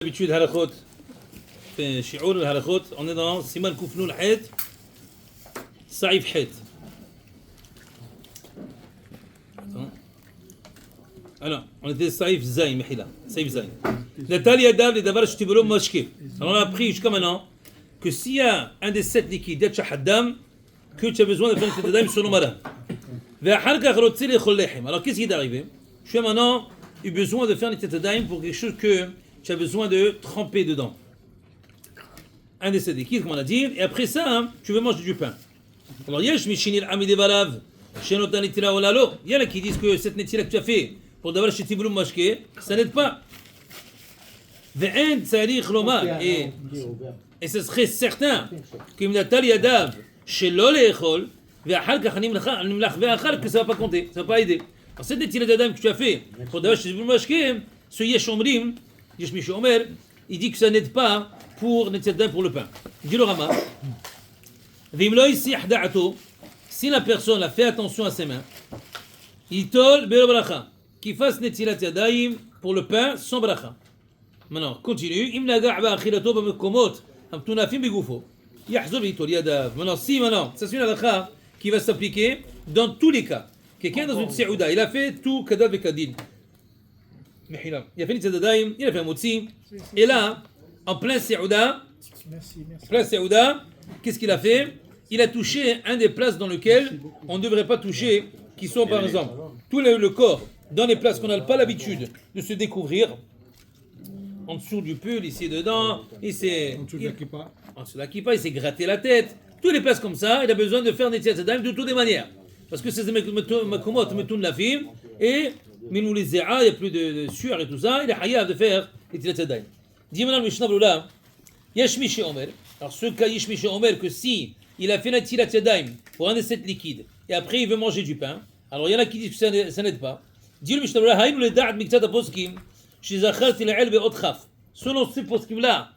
D'habitude, halachot, shi'ur halachot, on est dans Siman Kufnul Het, Saïf Het. Alors, on était Saïf Zayn, Mehila, Saïf Zayn. Natali Adav, les Davar Shtibolo Mashke. Alors, on a appris jusqu'à maintenant que s'il y a un des 7 liquides, Yatcha Haddam, que tu as besoin de faire une Tadam selon Maran. Alors, qu'est-ce qui est arrivé? Je suis maintenant eu besoin de faire une Tadam pour quelque chose que tu as besoin de tremper dedans. Un des 7 liquides, comme on a dit, et après ça, hein, tu veux manger du pain. Alors, Yesh Mishinil Amide Valav, Shenotan Netila Olalo. Il y en a qui disent que cette netila que tu as fait pour d'avoir chez Tiboulou Mashke, ça n'aide pas. Ve'en Tsarich Lomar. Et ce serait certain que Mnatal Yadav, Shelo Leechol, Ve'achal Kachanim Nimlach Ve'achal, que ça ne va pas compter, ça ne va pas aider. Alors, cette netila d'Adam que tu as fait pour d'avoir chez Tiboulou Mashke, ce Yesh Omrim, Yesh Mishu Omer, il dit que ça n'aide pas pour Netzedah pour le pain. Dit le Rama, si la personne a fait attention à ses mains, Itol Belo Bracha, qu'il fasse Netzilat Yadayim pour le pain sans bracha. Maintenant, continue. Maintenant, ça c'est une halakha qui va s'appliquer dans tous les cas. Quelqu'un dans une se'ouda, il a fait tout kadal bekadin. Il a fait Netzilat Yadayim, il a fait un motzi, et là, en plein se'ouda, qu'est-ce qu'il a fait? Il a touché un des places dans lesquelles on ne devrait pas toucher, qui sont par exemple tout le corps, dans les places qu'on n'a pas l'habitude de se découvrir, en dessous du pull, ici dedans, en dessous de la kippa, il s'est gratté la tête, toutes les places comme ça, il a besoin de faire des tzitzadayim de toutes les manières. Parce que c'est makomot metoun la film, et minou les zéa, il n'y a plus de sueur et tout ça, il est hayav de faire des tzitzadayim. Dis maintenant le Mishnah Brula, Yesh Mishe Omer. Alors ce cas Yesh Mishe Omer que si il a fait la Tilat Yadayim pour un des 7 liquides et après il veut manger du pain, alors il y en a qui disent que ça n'aide pas. Dis le Mishnah Brula, Haïm le Da'ad Miktat Aposkim, Shizachar Tila'el Be'otchaf. Selon ces poskim là,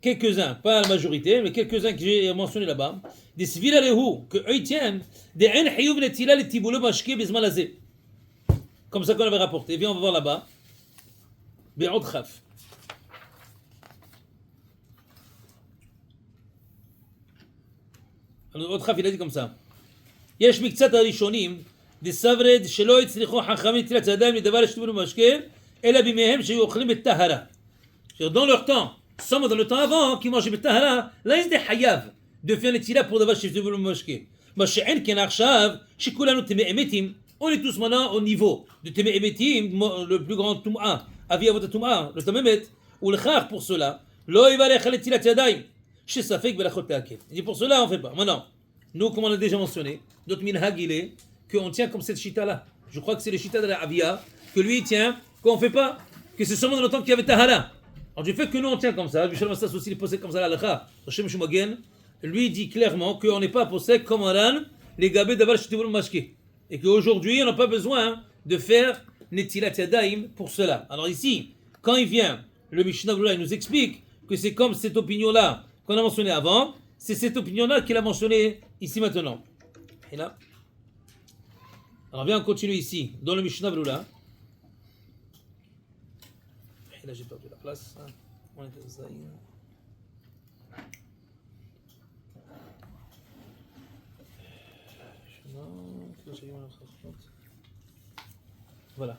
quelques-uns, pas la majorité, mais quelques-uns que j'ai mentionnés là-bas, des Svila Lehu, que eux tiennent, des En Hayuv Netila le Tiboulou Mashke Bizman Azé. Comme ça qu'on avait rapporté. Viens, on va voir là-bas. Be'otchaf. Alors, il a dit comme ça. יש מקצת הראשונים, דסברד שלא הצליחו חכמים תלת ידיים לדבר שתבלו משקה, אלא בימיהם שהיו אוכלים בטהרה. Dans leur temps, seulement dans le temps avant, qui mangeaient בטהרה, là ils étaient חייב de faire נטילה pour דבר שתבלו משקה. מה שאין כן עכשיו, שכולנו טמאי אמיתים, on est tous maintenant au niveau de טמאי אמיתים, le plus grand טומאה, אבי אבות הטומאה, le תממת, ולכך pour cela, לא יברך על נטילת ידיים. Ça fait que et pour cela on fait pas. Maintenant, nous comme on a déjà mentionné, notre minhag il est qu'on tient comme cette chita là. Je crois que c'est le chita de la Avia que lui il tient qu'on fait pas, que c'est seulement dans le temps qu'il y avait tahara. Alors du fait que nous on tient comme ça, Michel Massas aussi il possède comme ça la halakha. Hashem Shumagen, lui dit clairement qu'on n'est pas possède comme Aran les gabés d'aval shtivul mashke et qu'aujourd'hui on n'a pas besoin de faire netilat yadayim pour cela. Alors ici, quand il vient, le Mishnah il nous explique que c'est comme cette opinion là qu'on a mentionné avant, c'est cette opinion-là qu'il a mentionné ici maintenant. Et là, alors viens, on continue ici, dans le Mishnah Brula. Et là, j'ai perdu la place. On était ça. Voilà.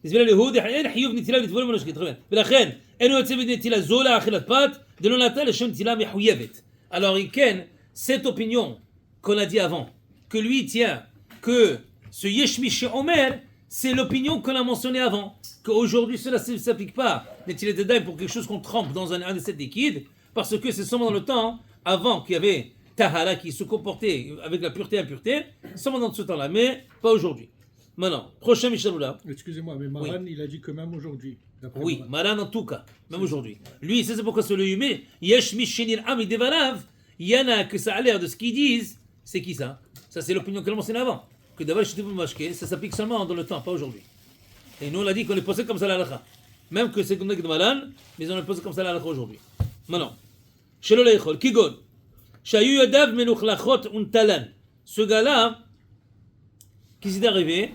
بالنسبه لليهود احيانا حيوف نتيلا بتقول منوش كده بالاخير انه يتسبب نتيلا زولا اخر البات de l'onatal shem tila mehuyevet. Alors il ken cette opinion qu'on a dit avant que lui tient que ce Yesh Mishe Omer c'est l'opinion qu'on a mentionnée avant qu'aujourd'hui cela ne s'applique pas netilat yadayim pour quelque chose qu'on trempe dans un des 7 liquides parce que c'est seulement dans le temps avant qu'il y avait tahara qui se comportait avec la pureté et impureté seulement dans ce temps-là mais pas aujourd'hui. Maintenant, prochain Mishnah. Excusez-moi, mais Maran, oui. Il a dit que même aujourd'hui. Oui, Maran en tout cas, même aujourd'hui. Lui, c'est pourquoi c'est le Yumé. Yesh Mishinil Ami Devarav. Il y en a que ça a l'air de ce qu'ils disent. C'est qui ça? Ça, c'est l'opinion que l'on mentionnait avant. Que d'abord, ça s'applique seulement dans le temps, pas aujourd'hui. Et nous, on a dit qu'on est posé comme ça la halakha. Même que c'est comme ça que Maran, mais on est posé comme ça la halakha aujourd'hui. Maintenant, Shelo Leichol, Kigon. Shayu Yadav Menuchlachot Untalan. Ce gars-là, qui s'est arrivé,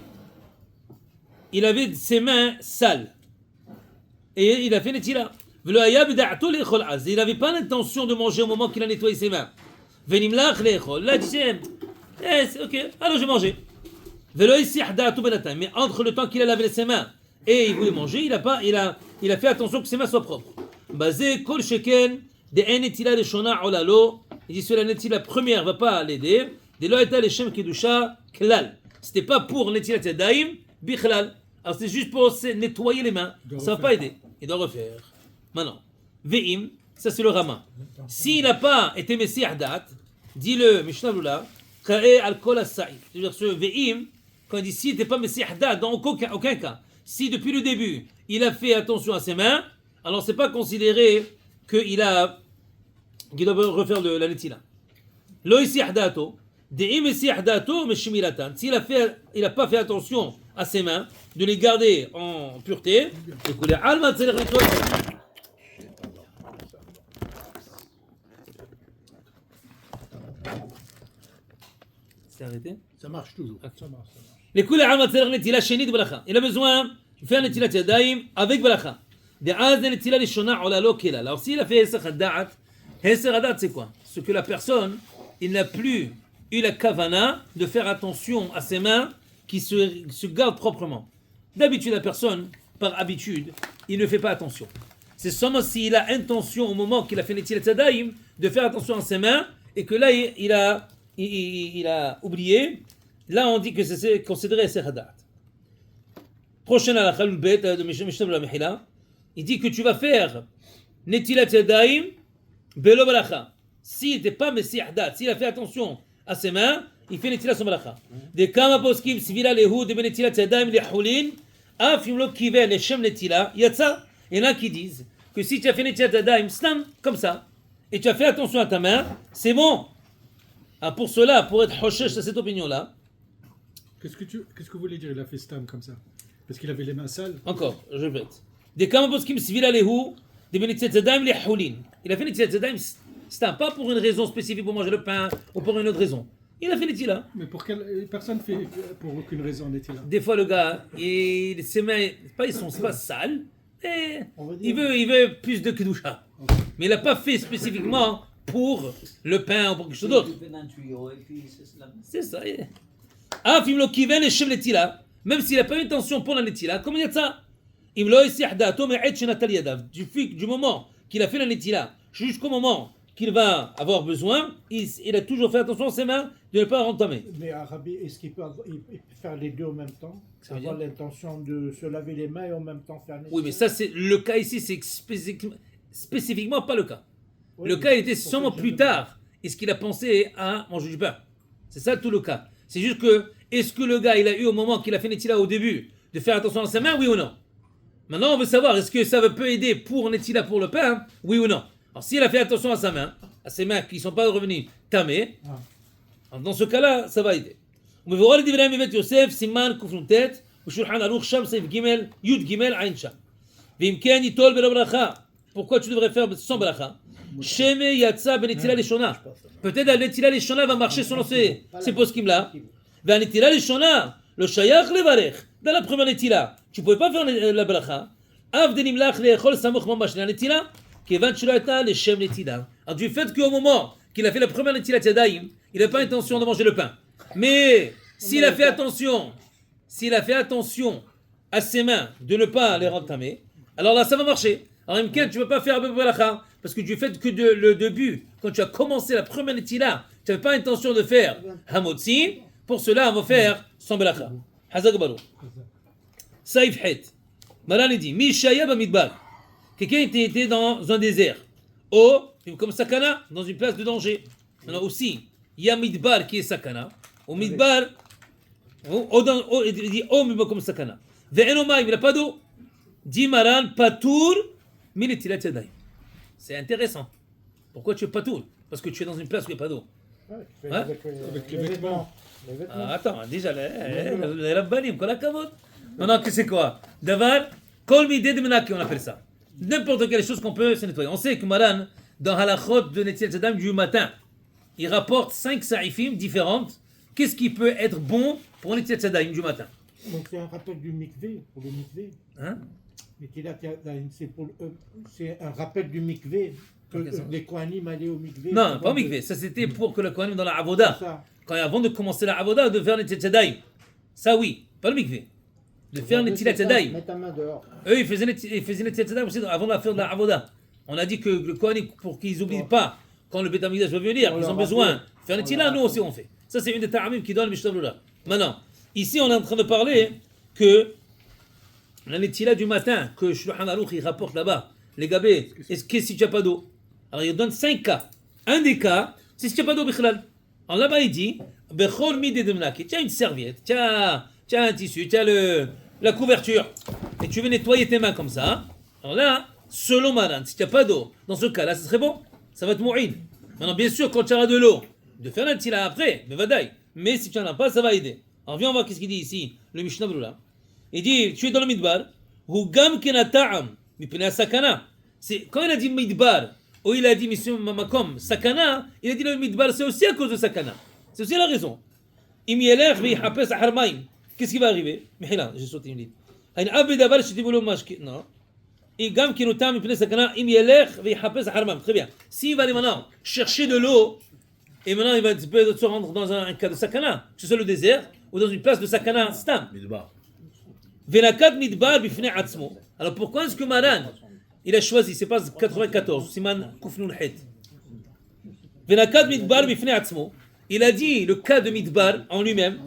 il avait ses mains sales. Et il a fait Netila. ולא היה בדעתו לאכול אז. Il n'avait pas l'intention de manger au moment qu'il a nettoyé ses mains. ונמלח לאכול. Là, il disait, ok, alors je vais manger. ולא הסיח דעתו בינתיים. Mais entre le temps qu'il a lavé ses mains et il voulait manger, il a fait attention que ses mains soient propres. בזה כל שכן דאין נטילה ראשונה עולה לו. Il dit sur la netiלה première va pas l'aider. דלא הייתה לשם קידושה כלל. C'était pas pour נטילת ידיים בכלל. Alors c'est juste pour se nettoyer les mains. Ça va pas aider. Il doit refaire. Maintenant, ve'im, ça c'est le Rama. S'il n'a pas été Messiah Dat, dit le Mishnah Lula, Ka'e al kol as-sa'id. C'est-à-dire ce ve'im, quand il dit s'il n'était pas Messiah Dat, dans aucun cas, si depuis le début il a fait attention à ses mains, alors c'est pas considéré qu'il doit refaire la netila. Lo Messiah Dato, de'im Messiah Dato, meshimilatan. S'il a pas fait attention à ses mains, de les garder en pureté, écoutez, Alma tzarech nettoyer. C'est arrêté? Ça marche toujours. Okay. Ça marche. לכולי עלמא צריך נטילה שנית ברכה. Il a besoin de faire נטילת ידיים avec ברכה. דאז לנטילה ראשונה עולה לו כלה. Alors s'il a fait הסח הדעת, הסח הדעת c'est quoi? Ce que la personne, il n'a plus eu la kavana de faire attention à ses mains qui se gardent proprement. D'habitude la personne, par habitude, il ne fait pas attention. C'est seulement s'il a intention au moment qu'il a fait netilat yadayim de faire attention à ses mains et que là il a oublié. Là, on dit que c'est considéré Sehadat. Prochain halakha, le bet de Mishnah la Mechila, il dit que tu vas faire Netilat Yadayim Belo Balacha. S'il n'était pas Messiahdat, s'il a fait attention à ses mains, il fait Netilat son Balacha. De Kama Poskim, Sivila Lehu, de Netilat Yadayim Lehulin, Af Yimlo Kiven, Leshem Netila, Yatsa. Il y en a qui disent que si tu as fait Netilat Yadayim, slam, comme ça, et tu as fait attention à ta main, c'est bon. Ah, pour cela, pour être Hoshesh à cette opinion-là, Qu'est-ce que vous voulez dire? Il a fait stam comme ça parce qu'il avait les mains sales. Encore, je répète. Des Kamaposkim Svila Lehu, des Benetilat Zadaim les Houlin. Il a fait Netilat Zadaim, c'est pas pour une raison spécifique pour manger le pain ou pour une autre raison. Il a fait Netila. Mais pour quelle personne fait pour aucune raison Netila? Des fois, le gars, ses mains, ils sont pas sales, et il veut plus de Kedusha. Mais il n'a pas fait spécifiquement pour le pain ou pour quelque chose d'autre. C'est ça. Même s'il n'a pas eu intention pour la netila, comme il y a ça, du moment qu'il a fait la netila jusqu'au moment qu'il va avoir besoin, il a toujours fait attention à ses mains de ne pas entamer. Mais Arabi, est-ce qu'il peut faire les deux en même temps? Avoir l'intention de se laver les mains et en même temps faire la netila? Oui, mais ça, c'est le cas ici, c'est spécifiquement pas le cas. Oui, le cas, il était seulement plus tard. Est-ce qu'il a pensé à manger du pain? C'est ça tout le cas. C'est juste que, est-ce que le gars, il a eu au moment qu'il a fait Netila au début, de faire attention à sa main, oui ou non? Maintenant, on veut savoir, est-ce que ça peut aider pour Netila pour le pain, oui ou non? Alors, s'il a fait attention à sa main, à ses mains qui ne sont pas revenues tamées, dans ce cas-là, ça va aider. ומבואר לדברי מבית יוסף, סימן קנ"ט, ושולחן ערוך שם, סעיף ג' י' ג' עין שם. ואם כן, ייטול בלא ברכה. Pourquoi tu devrais faire sans bracha? Sheme yatsa benetila leshona. Peut-être la netila leshona va marcher selon ces poskim-là. La netila leshona, le shayach levarech. Dans la première netila, tu ne pouvais pas faire la bracha. Av denimlach leechol samoch mamash. La netila, kevan shulata leshem netila. Alors du fait qu'au moment qu'il a fait la première netila yadayim, il n'a pas intention de manger le pain. Mais s'il a fait attention à ses mains de ne pas les rentamer, alors là ça va marcher. Alors, Imken, tu ne peux pas faire Balacha, parce que du fait que le début, quand tu as commencé la première netila, tu n'avais pas intention de faire Hamotzi, pour cela, on va faire sans Balacha. Hazak Barou. Saïf Het. Maran dit Mishaya Bamidbar. Quelqu'un était dans un désert. Ou, comme Sakana, dans une place de danger. Maintenant aussi, il y a Midbar qui est Sakana. Ou Midbar, il dit Oh, comme Sakana. Ve'enoma, il n'a pas d'eau. Dit Maran Patour. C'est intéressant. Pourquoi tu es pas tout? Parce que tu es dans une place où il n'y a pas d'eau. Avec les vêtements. Attends, déjà, les rabbanim, kol hakavod. Maintenant, c'est quoi? Davar, kol midé de menaki, on appelle ça. N'importe quelle chose qu'on peut se nettoyer. On sait que Maran, dans halachot de Netilat Yadayim du matin, il rapporte 5 saïfim différentes. Qu'est-ce qui peut être bon pour Netilat Yadayim du matin? Donc c'est un rappel du mikvé, pour le mikvé. Hein? Netilat Yadayim, c'est un rappel du mikvé, que les Kohanim allaient au mikvé. Non, pas au mikvé. Ça, c'était pour que le Kohanim dans la Avoda, Ça. avant de commencer la Avoda, de faire Netilat Yadayim. Ça, oui, pas le mikvé. De faire Netilat Yadayim. Mets ta main dehors. Eux, ils faisaient Netilat Yadayim aussi avant de faire de la Avoda. On a dit que le Kohanim, pour qu'ils n'oublient pas, quand le Beth Amikdash va venir, ils ont besoin de faire Netilat, nous aussi on fait. Ça, c'est une des ta'amim qui donne le Mishnah Brura. Maintenant, ici, on est en train de parler que la Netilat du matin, que Shulchan Aruch il rapporte là-bas, les gabés, est-ce que si tu n'as pas d'eau? Alors, il donne 5 cas. Un des cas, c'est si tu n'as pas d'eau, Bichlal. Alors là-bas, il dit, Bechol midi de mnaki. Tu as une serviette, tu as un tissu, tu as la couverture, et tu veux nettoyer tes mains comme ça. Alors là, selon Maran, si tu n'as pas d'eau, dans ce cas-là, ce serait bon. Ça va te mourir. Maintenant, bien sûr, quand tu auras de l'eau, de faire un tila après, mais vadaï. Mais si tu n'en as pas, ça va aider. Alors viens, on voir qu'est-ce qu'il dit ici, le Mishnah Brura. Il dit, tu es dans le midbar, ou gam kenata'am, mipnei sakana. C'est quand il a dit midbar, ou il a dit mission makom sakana, il a dit le midbar, c'est aussi à cause de sakana. C'est aussi la raison. Im yelech v'yichapes harmaim. Qu'est-ce qui va arriver? Mais là, j'ai sauté une ligne. Ein abed davar shetibulo mashki. Non. Et gam kenata'am mipnei sakana, im yelech v'yichapes harmaim. Très bien. S'il va aller maintenant chercher de l'eau, et maintenant il va se rendre dans un cas de sakana, que ce soit le désert ou dans une place de sakana stam. Venakat midbar bifnei atzmo. Alors pourquoi est-ce que Maran il a choisi, c'est pas 94, Siman Kufnun Het. Venakat midbar bifnei atzmo. Il a dit le cas de midbar en lui-même.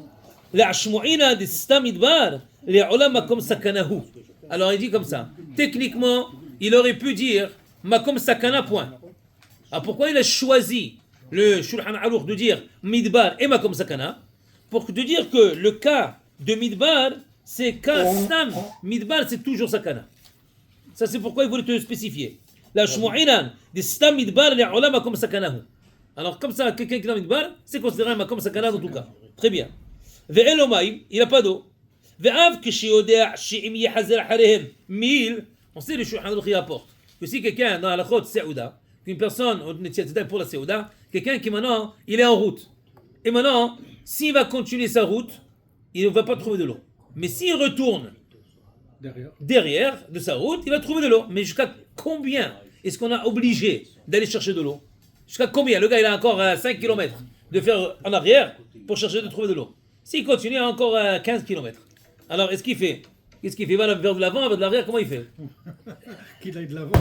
Le'ashmu'ina de stam midbar le'olam makom sakanahu. Alors il dit comme ça. Techniquement, il aurait pu dire makom sakana point. Alors pourquoi il a choisi le Shulchan Aruch de dire midbar et makom sakana? Pour te dire que le cas de midbar, c'est cas stam. Midbar, c'est toujours sakana. Ça, c'est pourquoi il voulait te le spécifier. La shmu'inan, des stam midbar, les olam makom sakanahu. Alors, comme ça, quelqu'un qui est dans midbar, c'est considéré un makom sakana dans tout cas. Très bien. Ve'en omaim, il n'a pas d'eau. Ve'av kishiyodea shi'im yehazer harehem mil. On sait le Shulchan Aruch qui rapporte que si quelqu'un dans la chôte Seouda, qu'une personne, pour la Seouda, quelqu'un qui maintenant, il est en route. Et maintenant, s'il va continuer sa route, il ne va pas trouver de l'eau. Mais s'il retourne derrière de sa route, il va trouver de l'eau. Mais jusqu'à combien est-ce qu'on a obligé d'aller chercher de l'eau? Jusqu'à combien? Le gars, il a encore 5 km de faire en arrière pour chercher de trouver de l'eau. S'il continue, il a encore 15 km. Alors, est-ce qu'il fait? Qu'est-ce qu'il fait? Il va vers de l'avant, vers de l'arrière? Comment il fait? Qu'il aille de l'avant.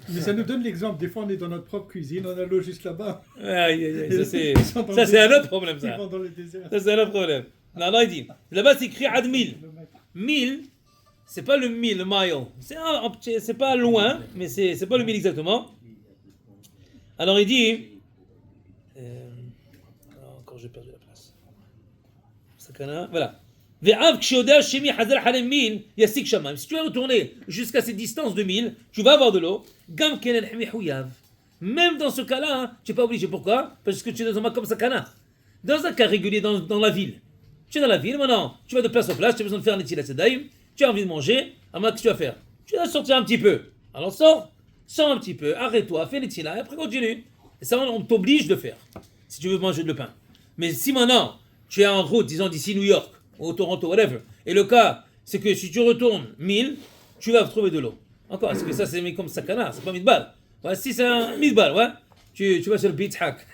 Mais ça nous donne l'exemple. Des fois, on est dans notre propre cuisine, on a l'eau juste là-bas. Aïe, aïe, aïe. Ça, c'est un autre problème, ça. Dans le désert. Ça, c'est un autre problème. Non, non, il dit. Là-bas, c'est écrit ad 1000. 1000, c'est pas le 1000, le mile. C'est pas loin, mais c'est pas le 1000 exactement. Alors, il dit. Encore, j'ai perdu la place. Sakana, voilà. Si tu vas retourner jusqu'à cette distance de 1000, tu vas avoir de l'eau. Même dans ce cas-là, tu n'es pas obligé. Pourquoi? Parce que tu es dans un makom sakana. Dans un cas régulier dans la ville. Tu es dans la ville, maintenant, tu vas de place en place, tu as besoin de faire un netilat yadayim, tu as envie de manger, alors qu'est-ce que tu vas faire? Tu vas sortir un petit peu. Alors sors un petit peu, arrête-toi, fais netilat, et après continue. Et ça, on t'oblige de faire, si tu veux manger de pain. Mais si maintenant, tu es en route, disons d'ici New York, ou Toronto, whatever, et le cas, c'est que si tu retournes 1000, tu vas trouver de l'eau. Encore, est-ce que ça c'est comme sakana, c'est pas midbar? Ouais, si c'est un midbar, ouais, tu vas sur le beach hack.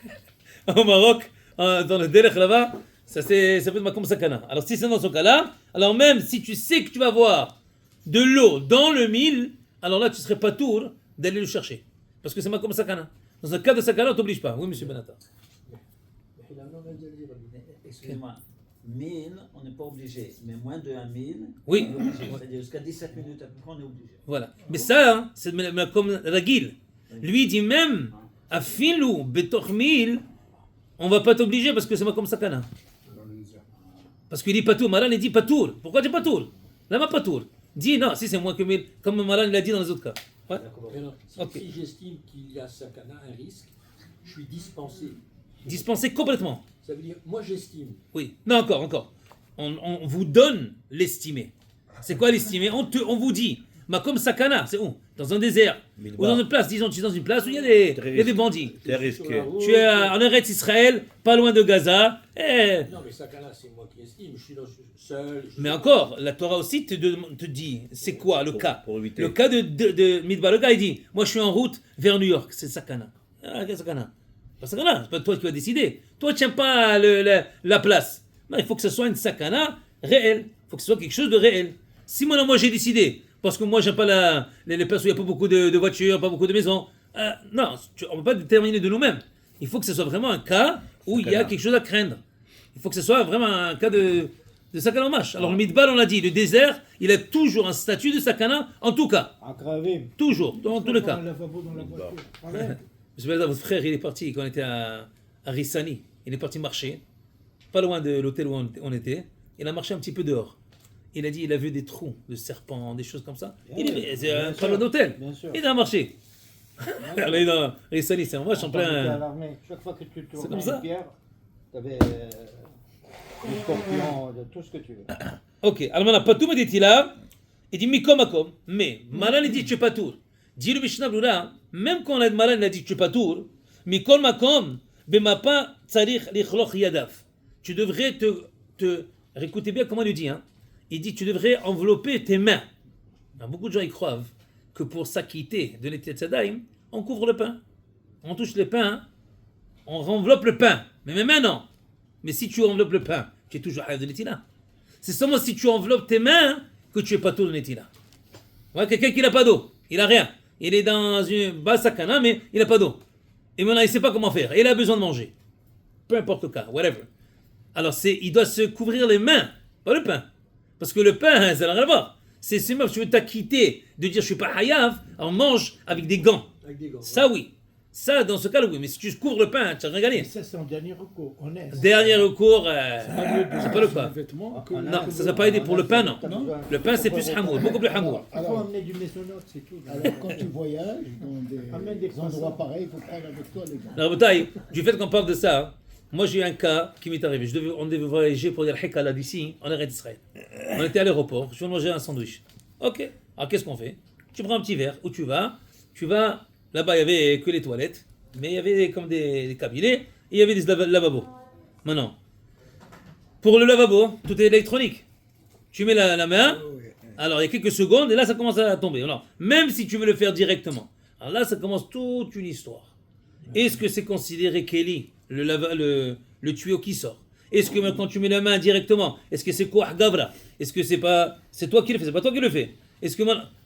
Au Maroc, dans le derech là-bas, ça peut être comme sakana. Alors si c'est dans ce cas-là, alors même si tu sais que tu vas avoir de l'eau dans le 1000, alors là tu serais pas tour d'aller le chercher. Parce que c'est comme sakana. Dans un cas de sakana, on t'oblige pas. Oui, monsieur Benata. Excusez-moi. 1000, on n'est pas obligé. Mais moins de 1000, Oui. on est obligé. C'est-à-dire jusqu'à 17 minutes à peu près, on est obligé. Voilà. Mais ça, hein, c'est comme Ragil. Lui il dit même, à filou, betoch 1000, on va pas t'obliger parce que c'est comme sakana. Parce qu'il dit patour. Maran il dit patour. Pourquoi tu dis patour? Là-bas patour. Dis non, si c'est moins que 1000, comme Maran l'a dit dans les autres cas. Ouais. Alors, Ok. si j'estime qu'il y a sakana, un risque, je suis dispensé. Dispensé complètement. Ça veut dire, moi j'estime. Oui. Non, encore. On vous donne l'estimé. C'est quoi l'estimé? On vous dit, Makom Sakana, c'est où? Dans un désert. Midbar. Ou dans une place, disons, tu es dans une place où il y a des bandits. C'est risqué. Tu es en Eretz Israël, pas loin de Gaza. Non, mais Sakana, c'est moi qui estime. Je suis seul. Mais encore, la Torah aussi te dit, c'est quoi le cas? Pour éviter. Le cas de Midbar, le gars il dit, moi je suis en route vers New York, c'est Sakana. Ah, quel Sakana? Pas Sakana, c'est pas toi qui vas décider. Toi tu n'aimes pas la place. Non, il faut que ce soit une Sakana réelle. Il faut que ce soit quelque chose de réel. Si moi j'ai décidé, parce que moi j'aime pas les places où il n'y a pas beaucoup de voitures, pas beaucoup de maisons, non, on ne peut pas déterminer de nous-mêmes. Il faut que ce soit vraiment un cas où il y a quelque chose à craindre. Il faut que ce soit vraiment un cas de Sakana Mash. Alors le Midbar, on l'a dit, le désert, il a toujours un statut de Sakana, en tout cas. Aggravé. Toujours, dans tous les cas. Un lavabo dans la voiture. Enlève. Monsieur Belda, votre frère, il est parti quand on était à Rissani. Il est parti marcher, pas loin de l'hôtel où on était. Il a marché un petit peu dehors. Il a dit il a vu des trous de serpents, des choses comme ça. C'est Bien pas loin sûr, d'hôtel. bien sûr. Il a marché. Alors, il est dans Rissani, c'est en vache en Quand j'étais à plein. l'armée, chaque fois que tu C'est tournais comme ça. une pierre, tu avais des scorpions, de tout ce que tu veux. Ok, alors maintenant, Patou me dit là, il dit Mikom Akom, mais Malan il dit tu es Patour. Dit le Mishnah Brura, même quand Malan il a dit tu es Patour, Mikol Makom, Bemapa Tsarich Lichloch Yadaf. Tu devrais écoutez bien comment il dit, hein. Il dit tu devrais envelopper tes mains. Alors, beaucoup de gens y croient que pour s'acquitter de l'été de Tzadaïm, on couvre le pain. On touche le pain, on enveloppe le pain. Mais maintenant, mais si tu enveloppes le pain, tu es toujours à de l'étina. C'est seulement si tu enveloppes tes mains que tu es pas tout de l'étina. Ouais, quelqu'un qui n'a pas d'eau, il n'a rien. Il est dans une basse sakana, mais il n'a pas d'eau. Et maintenant, il ne sait pas comment faire. Et il a besoin de manger. Peu importe le cas, whatever. Alors, il doit se couvrir les mains, pas le pain. Parce que le pain, ça n'a rien à voir. C'est même si tu veux t'acquitter de dire je suis pas hayav, on mange avec des gants. Avec des gants. Ça, oui. Ça, dans ce cas-là, oui. Mais si tu couvres le pain, tu n'as rien Et gagné. ça, c'est en dernier recours, honnête. Dernier recours, c'est pas le Sur cas. les vêtements, que- Non, ça n'a pas aidé pour le pain, non. Non. Le pain, c'est plus hamour, beaucoup plus hamour. Il faut amener du mésonote, c'est tout. Alors, quand tu voyages dans Amène des des endroits croissants. pareils, il faut prendre avec toi les gars. Alors, bataille, du fait qu'on parle de ça, hein, moi j'ai eu un cas qui m'est arrivé. On devait voyager pour dire Hekala d'ici, en Eretz Israël. On était à l'aéroport, je vais manger un sandwich. Ok, alors qu'est-ce qu'on fait? Tu prends un petit verre, où tu vas, là-bas il y avait que les toilettes, mais il y avait comme des cabinets, et il y avait des lavabos. Maintenant, pour le lavabo, tout est électronique. Tu mets la main, alors il y a quelques secondes, et là ça commence à tomber. Alors, même si tu veux le faire directement, alors là ça commence toute une histoire. Est-ce que c'est considéré Kelly, le tuyau qui sort? Est-ce que quand tu mets la main directement, est-ce que c'est quoi Gavra? Est-ce que c'est toi qui le fais? C'est pas toi qui le fais. Est-ce que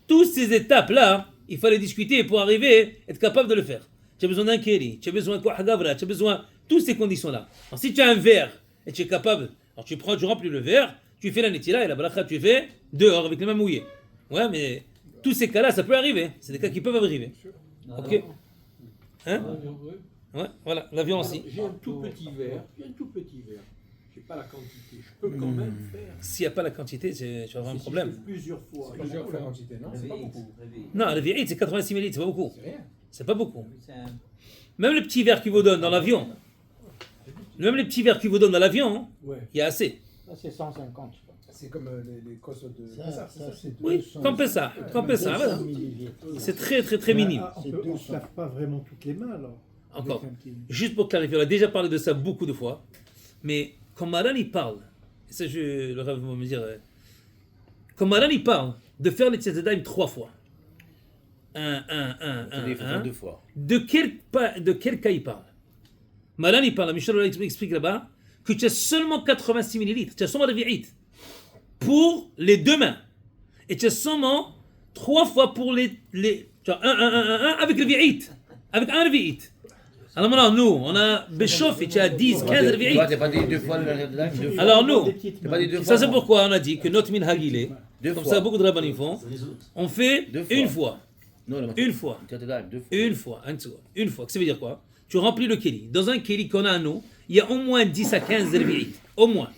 toutes ces étapes-là, il fallait discuter pour arriver à être capable de le faire. Tu as besoin d'un Kelly, tu as besoin de quoi Gavra, tu as besoin de toutes ces conditions-là. Alors si tu as un verre et tu es capable, alors tu remplis le verre, tu fais la netila et la balacha tu fais dehors avec les mains mouillées. Ouais, mais tous ces cas-là, ça peut arriver. C'est des cas qui peuvent arriver. Ok. Hein? Ouais, voilà, l'avion aussi. J'ai un tout petit verre. J'ai pas la quantité. Je peux quand même faire. S'il n'y a pas la quantité, tu vas avoir un problème. Si je fais plusieurs fois. Plusieurs fois la quantité, non? C'est pas beaucoup. Non, le virit, c'est 86 ml, c'est pas beaucoup. C'est rien. C'est pas beaucoup. C'est un- Même les petits verres qu'ils vous donnent dans l'avion, même les petits verres qu'ils vous donnent dans l'avion, Ouais. il y a assez. Ça, c'est 150. je crois. C'est comme les cosses de. Ça, c'est Oui, 200, comme ça, voilà. millilitres. C'est très très très minime. Ah, on ne se lave pas vraiment toutes les mains alors. Encore. Avec un petit- Juste pour clarifier, on a déjà parlé de ça beaucoup de fois, mais quand Maran il parle, et ça le rêve va me dire, quand Maran il parle de faire les tzedadaim 3 fois, Il faut faire 2 fois. de quel cas il parle? Malan il parle, Michel explique là-bas, que tu as seulement 86 millilitres, tu as seulement Revi'it pour les deux mains. Et tu as seulement 3 fois pour les tu as un avec le Revi'it, avec un Revi'it. Alors maintenant, nous, on a Béchoff et tu as 10, 15 Toi, Revi'it. t'as pas dit 2 fois le Red 2 fois. Alors nous, Des petites T'as pas dit 2 fois. ça c'est pourquoi on a dit que notre minhag il est, Deux comme fois. ça beaucoup de rabbanim font, on fait Deux fois. une fois. Non, non, Une fois. 2 fois. Une fois, une fois. Ça veut dire quoi? Tu remplis le kéli. Dans un kéli qu'on a à nous, il y a au moins 10 à 15 revi'it. Au moins.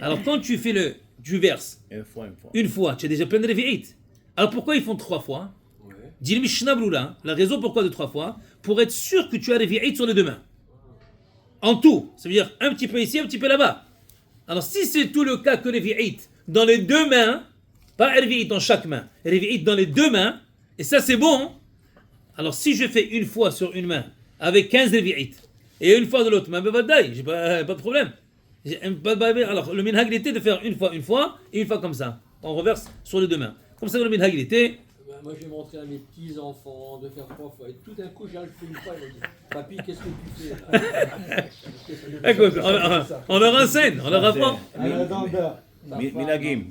Alors quand tu fais tu verses une fois, tu as déjà plein de revi'it. Alors pourquoi ils font 3 fois? Ouais. Dit le Mishnah Brura, la raison pourquoi de 3 fois, pour être sûr que tu as revi'it sur les deux mains. En tout. Ça veut dire un petit peu ici, un petit peu là-bas. Alors si c'est tout le cas que revi'it dans les deux mains, Pas Revi'it dans chaque main, Revi'it dans les deux mains, et ça c'est bon. Alors si je fais une fois sur une main, avec 15 Revi'it, et une fois de l'autre main, j'ai pas de problème. Alors le minhag il était de faire une fois, et une fois comme ça. On reverse sur les deux mains. Comme ça le minhag il était. Moi, j'ai montré à mes petits-enfants de faire 3 fois. Et tout d'un coup, j'ai fait une fois. Ils m'ont dit, papy, qu'est-ce que tu fais Écoute, on leur enseigne, on leur apprend. Minagim.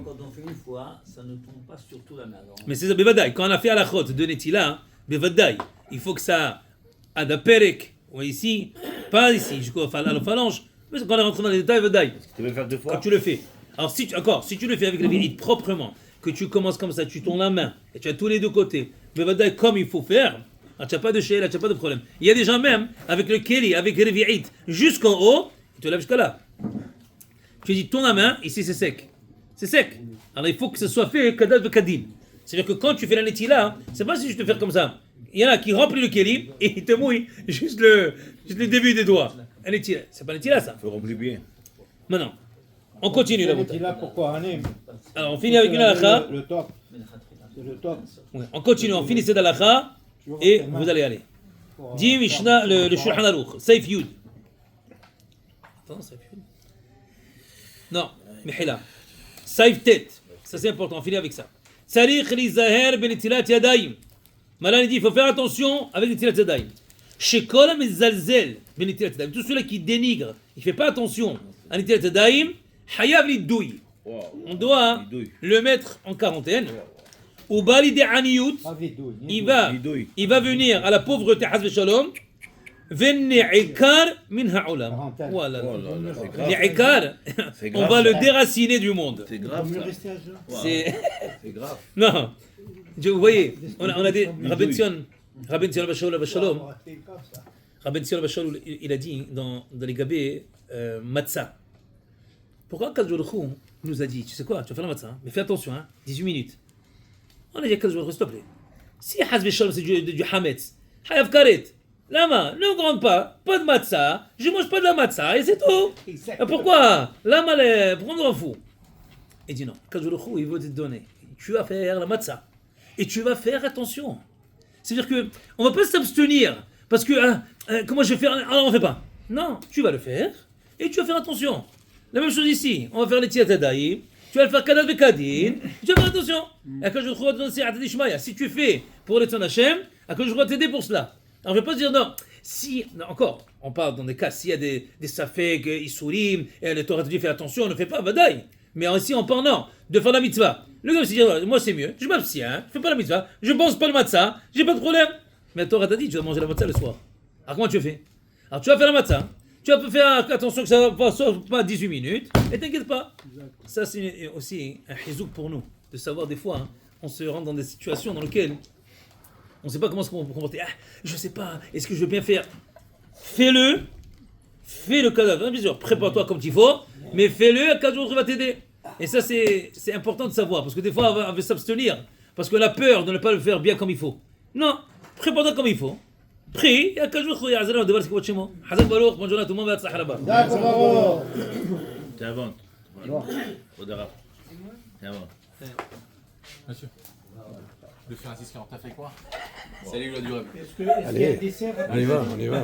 Quand on fait une fois, ça ne tombe pas sur toute la main. Alors, Mais c'est ça, Bevadaï. Quand on a fait à la chôte de Netila, Bevadaï, il faut que ça a de perek, ou ici, pas ici, jusqu'au phalange. Mais quand on est rentré dans les détails, Bevadaï. Tu veux faire 2 fois? Quand tu le fais. Alors, si tu le fais avec le vérité proprement, que tu commences comme ça, tu tournes la main, et tu as tous les deux côtés, Bevadaï, comme il faut faire, tu n'as pas de chéla, tu n'as pas de problème. Il y a des gens même, avec le keli, avec le revi'it, jusqu'en haut, tu te lèves jusqu'à là. Tu dis, tourne la main, ici c'est sec. C'est sec. Alors il faut que ce soit fait kadal de kadim. C'est-à-dire que quand tu fais la netila, c'est pas si je te fais comme ça. Il y en a qui remplissent le keli et ils te mouillent juste le début des doigts. Un netila, c'est pas netila ça. Il faut remplir bien. Maintenant, on continue là. là pourquoi Alors on finit avec une halakha. Le top. C'est le top. Ouais, on continue, on finit cette halakha et vous allez aller. Dis Mishnah, le Shulchan Aruch, Saif Yud. Attends, Saif Yud. Non, Mihila. Saif tête. Ça c'est important, on finit avec ça. Sarikh li zaher ben itilat yadayim. Malan il dit, il faut faire attention avec l'itilat yadayim. Shekol mezalzel ben itilat yadayim. Tout celui qui dénigre, il ne fait pas attention à l'itilat yadayim, hayav li douille. On doit le mettre en quarantaine. Ou balide aniyut, il va venir à la pauvreté, hazve shalom. Venni'ikar min ha'olam. Voilà. Ni'ikar, on va le déraciner du monde. C'est grave ça. C'est grave. non. Vous voyez, on a des Rabben Tzion Bashalom. Rabben Tzion Bashalom, il a dit dans les gabés matzah. Pourquoi Kadosh Baruch Hu nous a dit, tu sais quoi, tu vas faire la matzah, mais fais attention, 18 minutes. On a dit à Kadosh Baruch Hu, s'il te plaît. Si Hazve Shalom c'est du hametz, hayav karet. Lama, ne grande pas de matzah, je mange pas de la matzah et c'est tout. Pourquoi Lama, pourquoi on nous en fout? Il dit non, Kadosh Baruch Hu, il veut te donner. Tu vas faire la matzah et tu vas faire attention. C'est-à-dire que on va pas s'abstenir parce que comment je vais faire? Alors on fait pas. Non, tu vas le faire et tu vas faire attention. La même chose ici, on va faire les tiatadaïm, tu vas le faire kadal bekadin, tu vas faire attention. Et quand je trouve si tu fais pour le Tzon Hashem, que je dois t'aider pour cela. Alors je ne vais pas dire non. Si, non, encore, on parle dans des cas, s'il y a des safek, isurim, et le Torah te dit fais attention, on ne fait pas, badaï. Mais ici on parle non, de faire la mitzvah. Le gars se dit, moi c'est mieux, je m'abstiens, je fais pas la mitzvah, je pense pas le matzah, j'ai pas de problème. Mais la Torah t'a dit, tu vas manger la matzah le soir. Alors comment tu fais? Alors tu vas faire la matzah, tu vas faire attention que ça ne soit pas 18 minutes, et t'inquiète pas. Ça c'est aussi un chizouk pour nous, de savoir des fois, on se rend dans des situations dans lesquelles on ne sait pas comment se comporter. Je ne sais pas, est-ce que je veux bien faire? Fais-le cadavre. Bien sûr, prépare-toi comme il faut, mais fais-le, 4 jours, il va t'aider. Et ça, c'est important de savoir, parce que des fois, on va s'abstenir, parce qu'on a peur de ne pas le faire bien comme il faut. Non, prépare-toi comme il faut. Prie, il y a 4 jours, il y a Azalon, de voir ce qu'il y a chez moi. Hazak Baruch, bonne journée à tout le monde, Batzah là-bas. Tu inventes. Tu inventes. Monsieur. Le faire un 640, t'as fait quoi? Salut, la durée. Est-ce qu'il y a un dessert? On y va.